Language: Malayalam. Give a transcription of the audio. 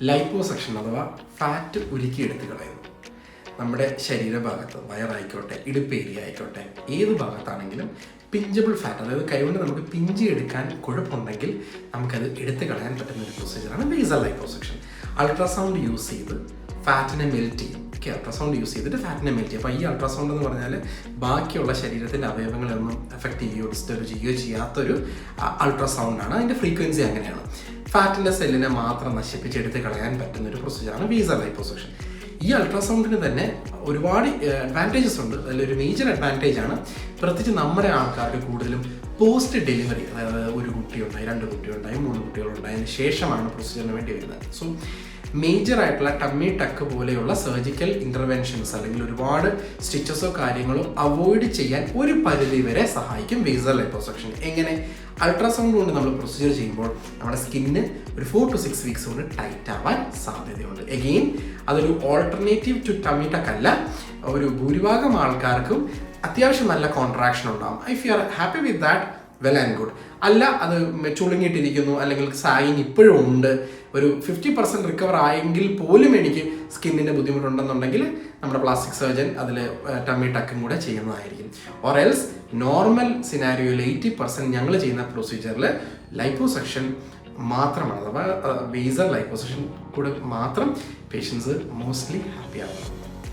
ലൈപ്പോസക്ഷൻ അഥവാ ഫാറ്റ് ഉരുക്കിയെടുത്ത് കളയുന്നു. നമ്മുടെ ശരീരഭാഗത്ത് വയറായിക്കോട്ടെ, ഇടുപ്പ് ഏരിയ ആയിക്കോട്ടെ, ഏത് ഭാഗത്താണെങ്കിലും പിഞ്ചബിൾ ഫാറ്റ്, അതായത് കൈകൊണ്ട് നമുക്ക് പിഞ്ചി എടുക്കാൻ കുഴപ്പമുണ്ടെങ്കിൽ നമുക്കത് എടുത്തു കളയാൻ പറ്റുന്ന ഒരു പ്രൊസീജിയറാണ് ബേസൽ ലൈപ്പോസക്ഷൻ. അൾട്രാസൗണ്ട് യൂസ് ചെയ്ത് ഫാറ്റിനെ മെൽറ്റ് ചെയ്യും. അൾട്രാസൗണ്ട് യൂസ് ചെയ്തിട്ട് ഫാറ്റിനെ മെൽറ്റ് ചെയ്യും. അപ്പോൾ ഈ അൾട്രാസൗണ്ട് എന്ന് പറഞ്ഞാൽ ബാക്കിയുള്ള ശരീരത്തിൻ്റെ അവയവങ്ങളൊന്നും എഫക്റ്റ് ചെയ്യുകയോ ഡിസ്റ്റർബ് ചെയ്യുകയോ ചെയ്യാത്തൊരു അൾട്രാസൗണ്ടാണ്. അതിൻ്റെ ഫ്രീക്വൻസി അങ്ങനെയാണ്. ഫാറ്റിൻ്റെ സെല്ലിനെ മാത്രം നശിപ്പിച്ചെടുത്ത് കളയാൻ പറ്റുന്ന ഒരു പ്രൊസീജിയറാണ് ബേസൽ ലൈപ്പോസക്ഷൻ. ഈ അൾട്രാസൗണ്ടിന് തന്നെ ഒരുപാട് അഡ്വാൻറ്റേജസ് ഉണ്ട്. അതിലൊരു മേജർ അഡ്വാൻറ്റേജ് ആണ്, പ്രത്യേകിച്ച് നമ്മുടെ ആൾക്കാർക്ക് കൂടുതലും പോസ്റ്റ് ഡെലിവറി, അതായത് ഒരു കുട്ടിയുണ്ടായി, 2 കുട്ടികളുണ്ടായി, 3 കുട്ടികളുണ്ടായതിന് ശേഷമാണ് പ്രൊസീജിയറിന് വേണ്ടി വരുന്നത്. സോ മേജർ ആയിട്ടുള്ള ടമ്മി ടക്ക് പോലെയുള്ള സർജിക്കൽ ഇൻ്റർവെൻഷൻസ് അല്ലെങ്കിൽ ഒരുപാട് സ്റ്റിച്ചസോ കാര്യങ്ങളോ അവോയ്ഡ് ചെയ്യാൻ ഒരു പരിധി വരെ സഹായിക്കും ബേസൽ ലൈപ്പോസക്ഷൻ. എങ്ങനെ? അൾട്രാസൗണ്ട് കൊണ്ട് നമ്മൾ പ്രൊസീജിയർ ചെയ്യുമ്പോൾ നമ്മുടെ സ്കിന്നിന് ഒരു 4 to 6 വീക്സ് കൊണ്ട് ടൈറ്റ് ആവാൻ സാധ്യതയുണ്ട്. എഗെയിൻ അതൊരു ഓൾട്ടർനേറ്റീവ് ടു ടമ്മി ടക്ക് അല്ല. ഒരു ഭൂരിഭാഗം ആൾക്കാർക്കും അത്യാവശ്യം നല്ല കോൺട്രാക്ഷൻ ഉണ്ടാകും. If you are happy with that, well and good. അല്ല, അത് ചുളുങ്ങിയിട്ടിരിക്കുന്നു അല്ലെങ്കിൽ സായിങ് ഇപ്പോഴും ഉണ്ട്, ഒരു 50% റിക്കവർ ആയെങ്കിൽ പോലും എനിക്ക് സ്കിന്നിൻ്റെ ബുദ്ധിമുട്ടുണ്ടെന്നുണ്ടെങ്കിൽ നമ്മുടെ പ്ലാസ്റ്റിക് സർജൻ അതിൽ ടമ്മി ടക്കും കൂടെ ചെയ്യുന്നതായിരിക്കും. ഓർ എൽസ് നോർമൽ സിനാരിയോയിൽ 80% ഞങ്ങൾ ചെയ്യുന്ന പ്രൊസീജിയറിൽ ലൈപ്പോസക്ഷൻ മാത്രമാണ്, അഥവാ ബേസൽ ലൈപ്പോസക്ഷൻ കൂടെ മാത്രം പേഷ്യൻസ് മോസ്റ്റ്ലി ഹാപ്പി ആകും.